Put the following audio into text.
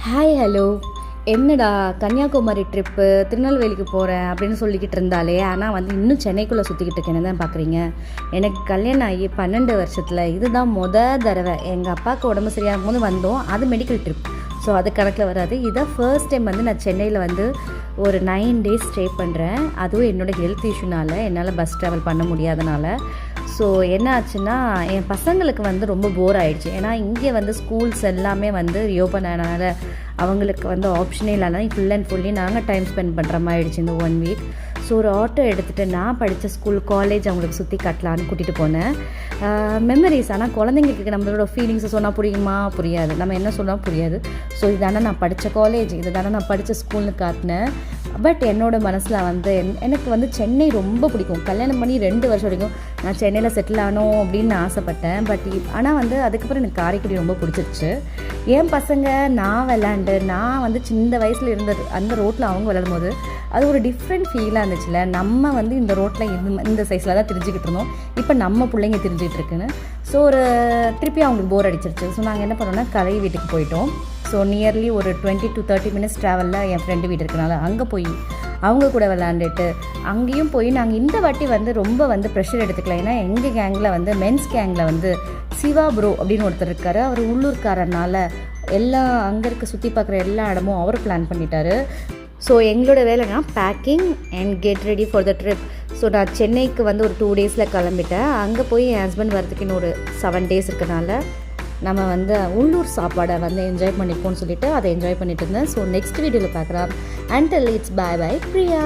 Hi hello. என்னடா Kanyakumari trip திருநெல்வேலிக்கு போகிறேன் அப்படின்னு சொல்லிக்கிட்டு இருந்தாலே, ஆனால் இன்னும் சென்னைக்குள்ளே சுற்றிக்கிட்டு இருக்கேன்னு தான் பார்க்குறீங்க. எனக்கு கல்யாணம் ஆகி 12 வருஷத்தில் இதுதான் தடவை. எங்கள் அப்பாவுக்கு உடம்பு சரியாகும் போது வந்தோம். அது மெடிக்கல் ட்ரிப், ஸோ அது கணக்கில் வராது. இதான் ஃபர்ஸ்ட் டைம் நான் சென்னையில் ஒரு 9 டேஸ் ஸ்டே பண்ணுறேன். அதுவும் என்னோடய ஹெல்த் இஷ்யூனால் என்னால் பஸ் ட்ராவல் பண்ண முடியாதனால. ஸோ என்ன ஆச்சுன்னா, என் பசங்களுக்கு ரொம்ப போர் ஆகிடுச்சு. ஏன்னா இங்கே ஸ்கூல்ஸ் எல்லாமே ரியோப்பன் ஆனதுனால அவங்களுக்கு ஆப்ஷனே இல்லாத ஃபுல் அண்ட் ஃபுல்லி நாங்கள் டைம் ஸ்பெண்ட் பண்ணுற மாதிரி ஆயிடுச்சு இந்த 1 வீக். ஸோ ஒரு ஆட்டோ எடுத்துகிட்டு நான் படித்த ஸ்கூல் காலேஜ் அவங்களுக்கு சுற்றி காட்டலான்னு கூட்டிகிட்டு போனேன். மெமரிஸ். ஆனால் குழந்தைங்களுக்கு நம்மளோட ஃபீலிங்ஸை சொன்னால் புரியாது, நம்ம என்ன சொன்னால் புரியாது. ஸோ இதானே நான் படித்த காலேஜ், இது தானே நான் படித்த ஸ்கூல்னு காட்டினேன். பட் என்னோடய மனசில் எனக்கு சென்னை ரொம்ப பிடிக்கும். கல்யாணம் பண்ணி 2 வருஷம் வரைக்கும் நான் சென்னையில் செட்டில் ஆனோம் அப்படின்னு நான் ஆசைப்பட்டேன். ஆனால் அதுக்கப்புறம் எனக்கு காரைக்குடி ரொம்ப பிடிச்சிருச்சு. என் பசங்க நான் விளாண்டு நான் சின்ன வயசில் இருந்தது அந்த ரோட்டில் அவங்க விளையாடும் போது அது ஒரு டிஃப்ரெண்ட் ஃபீலாக இருந்துச்சுல்ல. நம்ம இந்த ரோட்டில் இந்த சைஸில் தான் தெரிஞ்சுக்கிட்டு இருந்தோம். இப்போ நம்ம பிள்ளைங்க தெரிஞ்சுக்கிட்டு இருக்குன்னு. ஸோ திருப்பி அவங்களுக்கு போர் அடிச்சிருச்சு. ஸோ நாங்கள் என்ன பண்ணோம்னா கலை வீட்டுக்கு போயிட்டோம். ஸோ நியர்லி ஒரு 20 to 30 மினிட்ஸ் ட்ராவலில் என் ஃப்ரெண்டு வீடு இருக்கனால அங்கே போய் அவங்க கூட விளாண்டுட்டு அங்கேயும் போய் நாங்கள் இந்த வாட்டி ரொம்ப ப்ரெஷர் எடுத்துக்கலாம். ஏன்னா எங்கள் கேங்கில் மென்ஸ் கேங்கில் சிவா ப்ரோ அப்படின்னு ஒருத்தர் இருக்கார். அவர் உள்ளூர்காரனால அங்கே இருக்க சுற்றி பார்க்குற எல்லா இடமும் அவர் பிளான் பண்ணிட்டாரு. ஸோ எங்களோட வேலைனா packing and get ready for the trip. So நான் சென்னைக்கு ஒரு 2 டேஸில் கிளம்பிட்டேன். அங்கே போய் என் ஹஸ்பண்ட் வரதுக்கு இன்னும் ஒரு 7 டேஸ் இருக்கனால நம்ம உள்ளூர் சாப்பாடை என்ஜாய் பண்ணிப்போம்னு சொல்லிட்டு அதை என்ஜாய் பண்ணிட்டு இருந்தேன். ஸோ நெக்ஸ்ட் வீடியோவில் பார்க்குறேன். Until it's bye bye Priya.